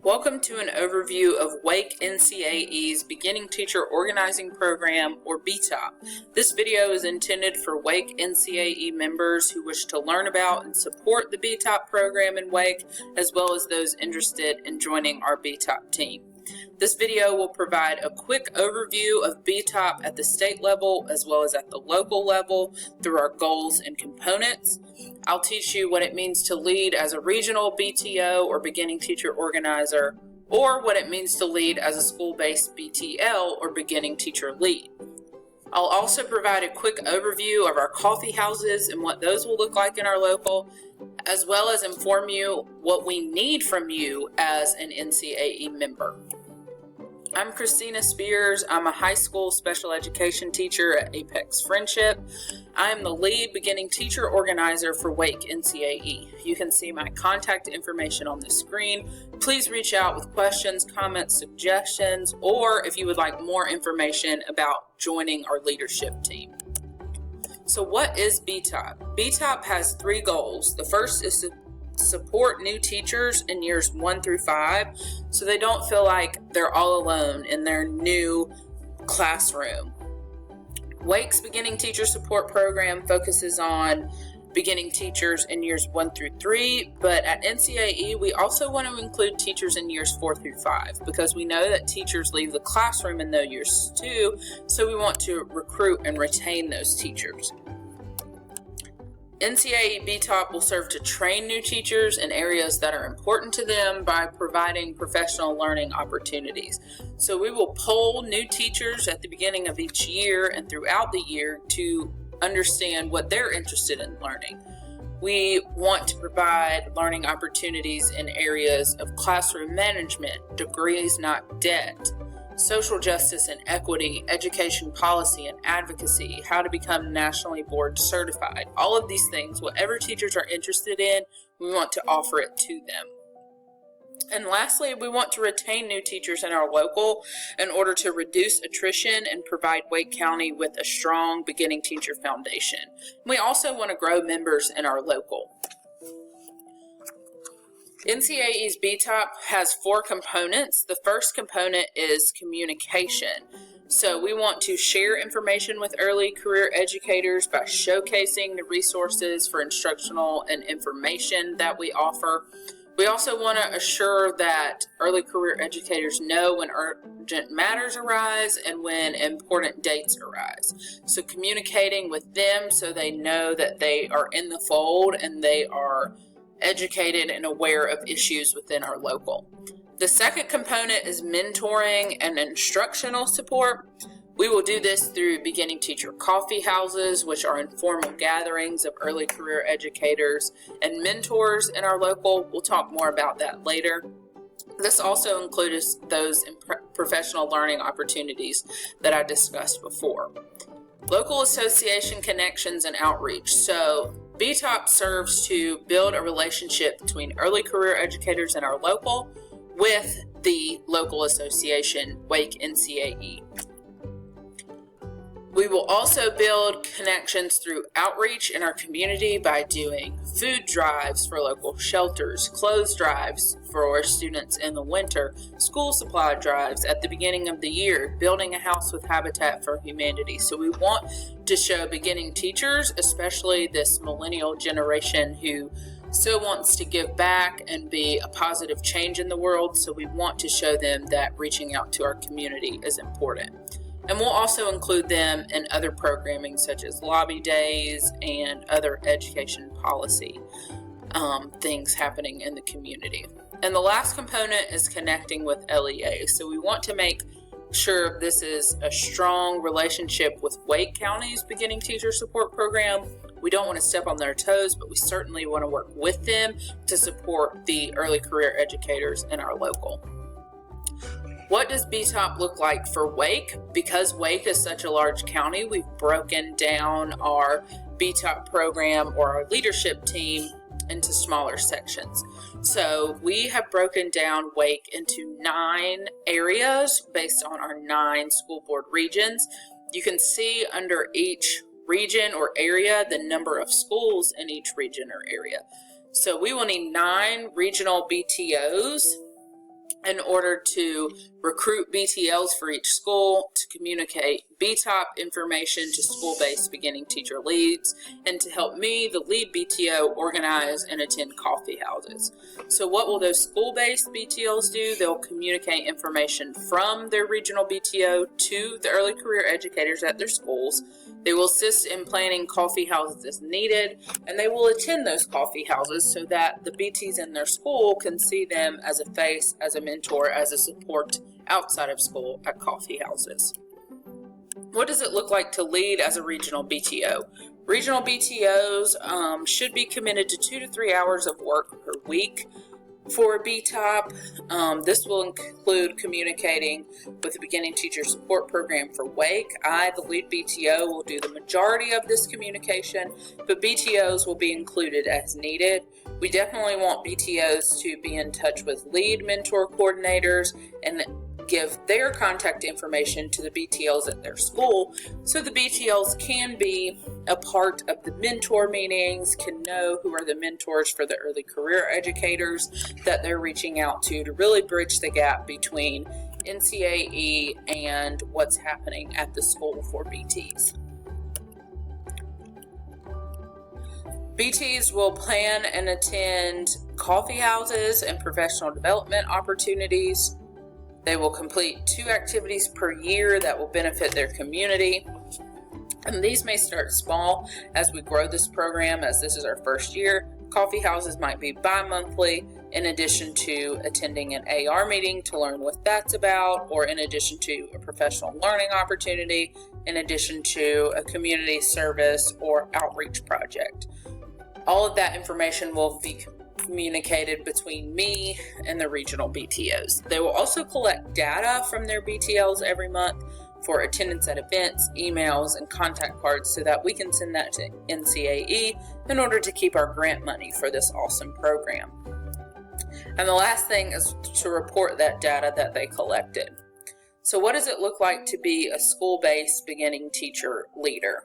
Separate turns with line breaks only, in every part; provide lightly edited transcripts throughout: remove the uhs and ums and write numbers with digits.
Welcome to an overview of Wake NCAE's Beginning Teacher Organizing Program, or BTOP. This video is intended for Wake NCAE members who wish to learn about and support the BTOP program in Wake, as well as those interested in joining our BTOP team. This video will provide a quick overview of BTOP at the state level as well as at the local level through our goals and components. I'll teach you what it means to lead as a regional BTO or beginning teacher organizer, or what it means to lead as a school-based BTL or beginning teacher lead. I'll also provide a quick overview of our coffee houses and what those will look like in our local, as well as inform you what we need from you as an NCAE member. I'm Christina Spears. I'm a high school special education teacher at Apex Friendship. I am the lead beginning teacher organizer for Wake NCAE. You can see my contact information on the screen. Please reach out with questions, comments, suggestions, or if you would like more information about joining our leadership team. So what is BTOP? BTOP has 3 goals. The first is to support new teachers in years 1 through 5 so they don't feel like they're all alone in their new classroom. Wake's Beginning Teacher Support Program focuses on beginning teachers in years 1 through 3, but at NCAE we also want to include teachers in years 4 through 5 because we know that teachers leave the classroom in those years too, so we want to recruit and retain those teachers. NCAE BTOP will serve to train new teachers in areas that are important to them by providing professional learning opportunities. So we will poll new teachers at the beginning of each year and throughout the year to understand what they're interested in learning. We want to provide learning opportunities in areas of classroom management, degrees not debt, social justice and equity, education policy and advocacy, how to become nationally board certified. All of these things, whatever teachers are interested in, we want to offer it to them. And lastly, we want to retain new teachers in our local in order to reduce attrition and provide Wake County with a strong beginning teacher foundation. We also want to grow members in our local. NCAE's BTOP has 4 components. The first component is communication. So we want to share information with early career educators by showcasing the resources for instructional and information that we offer. We also want to assure that early career educators know when urgent matters arise and when important dates arise. So communicating with them so they know that they are in the fold and they are educated and aware of issues within our local. The second component is mentoring and instructional support. We will do this through beginning teacher coffee houses, which are informal gatherings of early career educators and mentors in our local. We'll talk more about that later. This also includes those professional learning opportunities that I discussed before. Local association connections and outreach. So BTOP serves to build a relationship between early career educators in our local with the local association, Wake NCAE. We will also build connections through outreach in our community by doing food drives for local shelters, clothes drives for students in the winter, school supply drives at the beginning of the year, building a house with Habitat for Humanity. So we want to show beginning teachers, especially this millennial generation who still wants to give back and be a positive change in the world. So we want to show them that reaching out to our community is important. And we'll also include them in other programming such as lobby days and other education policy things happening in the community. And the last component is connecting with LEA. So we want to make sure this is a strong relationship with Wake County's Beginning Teacher Support Program. We don't want to step on their toes, but we certainly want to work with them to support the early career educators in our local. What does BTOP look like for Wake? Because Wake is such a large county, we've broken down our BTOP program or our leadership team into smaller sections. So we have broken down Wake into 9 areas based on our 9 school board regions. You can see under each region or area the number of schools in each region or area. So we will need 9 regional BTOs in order to recruit BTLs for each school, to communicate BTOP information to school-based beginning teacher leads, and to help me, the lead BTO, organize and attend coffee houses. So what will those school-based BTLs do? They'll communicate information from their regional BTO to the early career educators at their schools. They will assist in planning coffee houses as needed, and they will attend those coffee houses so that the BTs in their school can see them as a face, as a mentor, as a support outside of school at coffee houses. What does it look like to lead as a regional BTO? Regional BTOs should be committed to 2 to 3 hours of work per week. For BTOP, this will include communicating with the Beginning Teacher Support Program for Wake. I, the lead BTO, will do the majority of this communication, but BTOs will be included as needed. We definitely want BTOs to be in touch with lead mentor coordinators and give their contact information to the BTLs at their school so the BTLs can be a part of the mentor meetings, can know who are the mentors for the early career educators that they're reaching out to really bridge the gap between NCAE and what's happening at the school for BTs. BTs will plan and attend coffee houses and professional development opportunities. They will complete 2 activities per year that will benefit their community. And these may start small as we grow this program, as this is our first year. Coffee houses might be bi-monthly, in addition to attending an AR meeting to learn what that's about, or in addition to a professional learning opportunity, in addition to a community service or outreach project. All of that information will be communicated between me and the regional BTOs. They will also collect data from their BTLs every month for attendance at events, emails, and contact cards so that we can send that to NCAE in order to keep our grant money for this awesome program. And the last thing is to report that data that they collected. So what does it look like to be a school-based beginning teacher leader?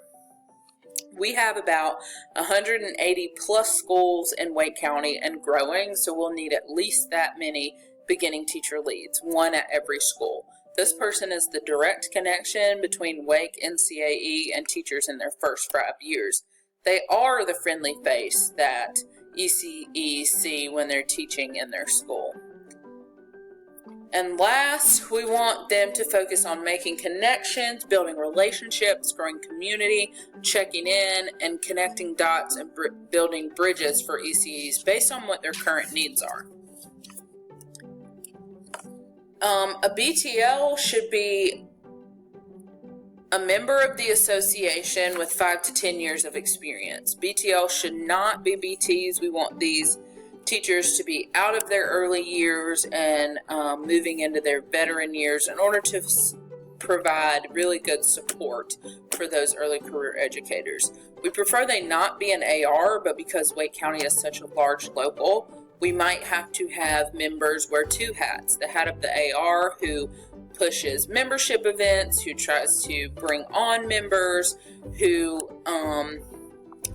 We have about 180 plus schools in Wake County and growing, so we'll need at least that many beginning teacher leads, 1 at every school. This person is the direct connection between Wake, NCAE, and teachers in their first 5 years. They are the friendly face that ECEs see when they're teaching in their school. And last, we want them to focus on making connections, building relationships, growing community, checking in, and connecting dots and building bridges for ECEs based on what their current needs are. A BTL should be a member of the association with 5 to 10 years of experience. BTL should not be BTs. We want these teachers to be out of their early years and moving into their veteran years in order to provide really good support for those early career educators. We prefer they not be an AR, but because Wake County is such a large local, we might have to have members wear 2 hats. The hat of the AR, who pushes membership events, who tries to bring on members, who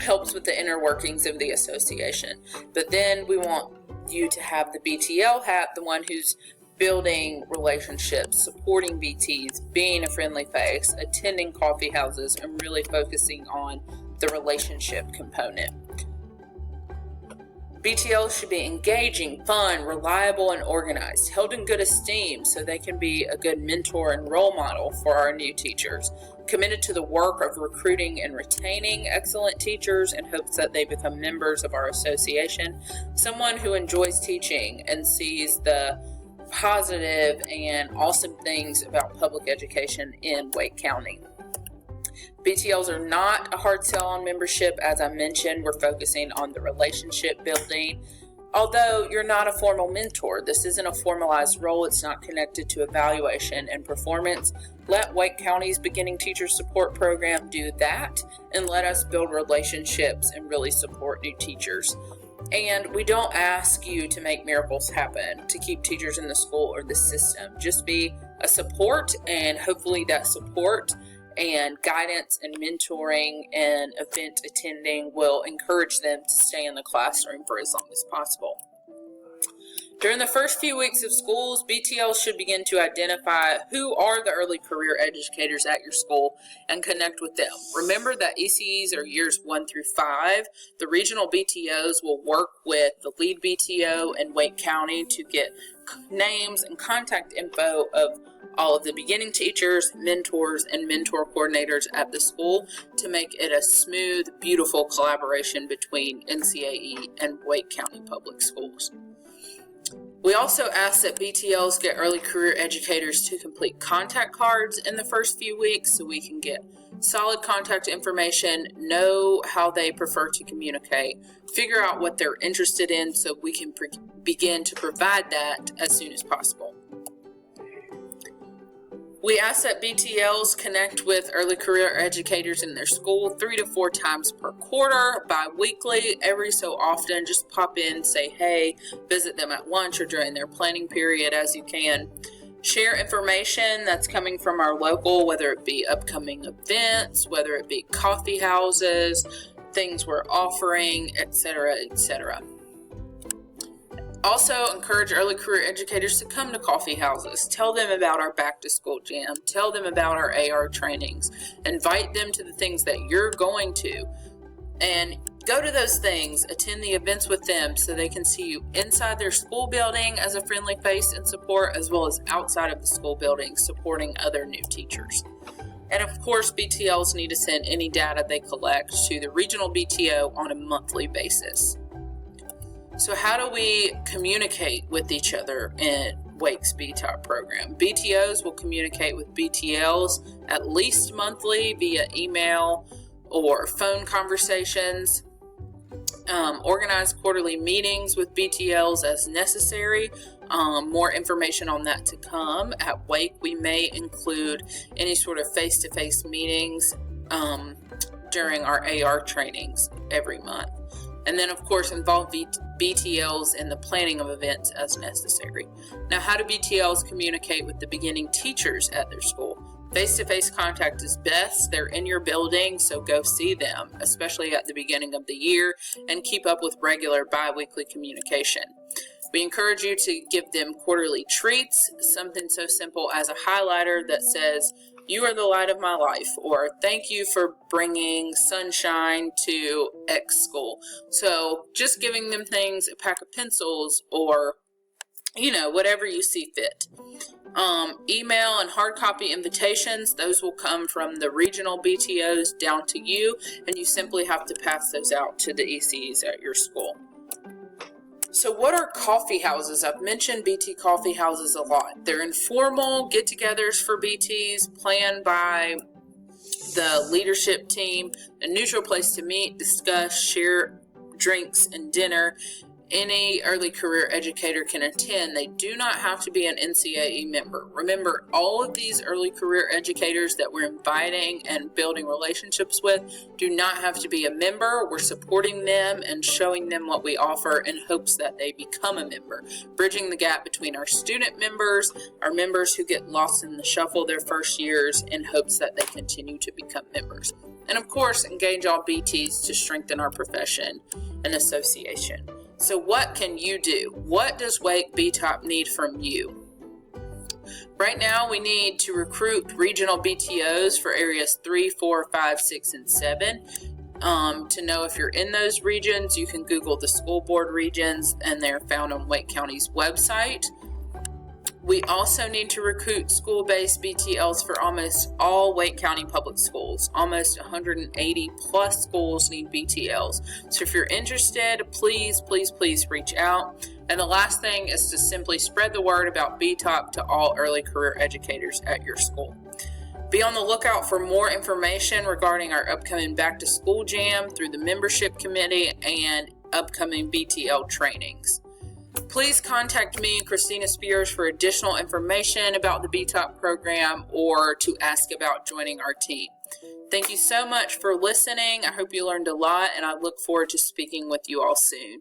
helps with the inner workings of the association. But then we want you to have the BTL hat, the one who's building relationships, supporting BTs, being a friendly face, attending coffee houses, and really focusing on the relationship component. BTLs should be engaging, fun, reliable, and organized, held in good esteem so they can be a good mentor and role model for our new teachers, committed to the work of recruiting and retaining excellent teachers in hopes that they become members of our association, someone who enjoys teaching and sees the positive and awesome things about public education in Wake County. BTLs are not a hard sell on membership. As I mentioned, we're focusing on the relationship building. Although you're not a formal mentor, this isn't a formalized role. It's not connected to evaluation and performance. Let Wake County's Beginning Teacher Support Program do that, and let us build relationships and really support new teachers. And we don't ask you to make miracles happen, to keep teachers in the school or the system. Just be a support, and hopefully that support and guidance and mentoring and event attending will encourage them to stay in the classroom for as long as possible. During the first few weeks of schools, BTLs should begin to identify who are the early career educators at your school and connect with them. Remember that ECEs are years 1 through 5. The regional BTOs will work with the lead BTO in Wake County to get names and contact info of all of the beginning teachers, mentors, and mentor coordinators at the school to make it a smooth, beautiful collaboration between NCAE and Wake County Public Schools. We also ask that BTLs get early career educators to complete contact cards in the first few weeks so we can get solid contact information, know how they prefer to communicate, figure out what they're interested in so we can begin to provide that as soon as possible. We ask that BTLs connect with early career educators in their school 3 to 4 times per quarter, bi-weekly, every so often. Just pop in, say hey, visit them at lunch or during their planning period as you can. Share information that's coming from our local, whether it be upcoming events, whether it be coffee houses, things we're offering, etc., etc. Also, encourage early career educators to come to coffee houses. Tell them about our back to school jam. Tell them about our AR trainings. Invite them to the things that you're going to. And go to those things, attend the events with them so they can see you inside their school building as a friendly face and support, as well as outside of the school building supporting other new teachers. And of course, BTLs need to send any data they collect to the regional BTO on a monthly basis. So how do we communicate with each other in Wake's BTOP program? BTOs will communicate with BTLs at least monthly via email or phone conversations. Organize quarterly meetings with BTLs as necessary. More information on that to come. At Wake, we may include any sort of face-to-face meetings during our AR trainings every month. And then, of course, involve BTLs in the planning of events as necessary. Now, how do BTLs communicate with the beginning teachers at their school? Face-to-face contact is best. They're in your building, so go see them, especially at the beginning of the year, and keep up with regular bi-weekly communication. We encourage you to give them quarterly treats, something so simple as a highlighter that says, "You are the light of my life," or "Thank you for bringing sunshine to X school." So just giving them things, a pack of pencils, or, whatever you see fit. Email and hard copy invitations, those will come from the regional BTOs down to you, and you simply have to pass those out to the ECs at your school. So what are coffee houses? I've mentioned BT coffee houses a lot. They're informal get-togethers for BTs planned by the leadership team, a neutral place to meet, discuss, share drinks and dinner. Any early career educator can attend. They do not have to be an NCAE member. Remember, all of these early career educators that we're inviting and building relationships with do not have to be a member. We're supporting them and showing them what we offer in hopes that they become a member, bridging the gap between our student members, our members who get lost in the shuffle their first years, in hopes that they continue to become members. And of course, engage all BTs to strengthen our profession and association. So what can you do? What does Wake BTOP need from you? Right now, we need to recruit regional BTOs for areas 3, 4, 5, 6, and 7. To know if you're in those regions, you can Google the school board regions, and they're found on Wake County's website. We also need to recruit school-based BTLs for almost all Wake County public schools. Almost 180 plus schools need BTLs. So if you're interested, please reach out. And the last thing is to simply spread the word about BTOP to all early career educators at your school. Be on the lookout for more information regarding our upcoming Back to School Jam through the membership committee and upcoming BTL trainings. Please contact me, Christina Spears, for additional information about the BTOP program or to ask about joining our team. Thank you so much for listening. I hope you learned a lot, and I look forward to speaking with you all soon.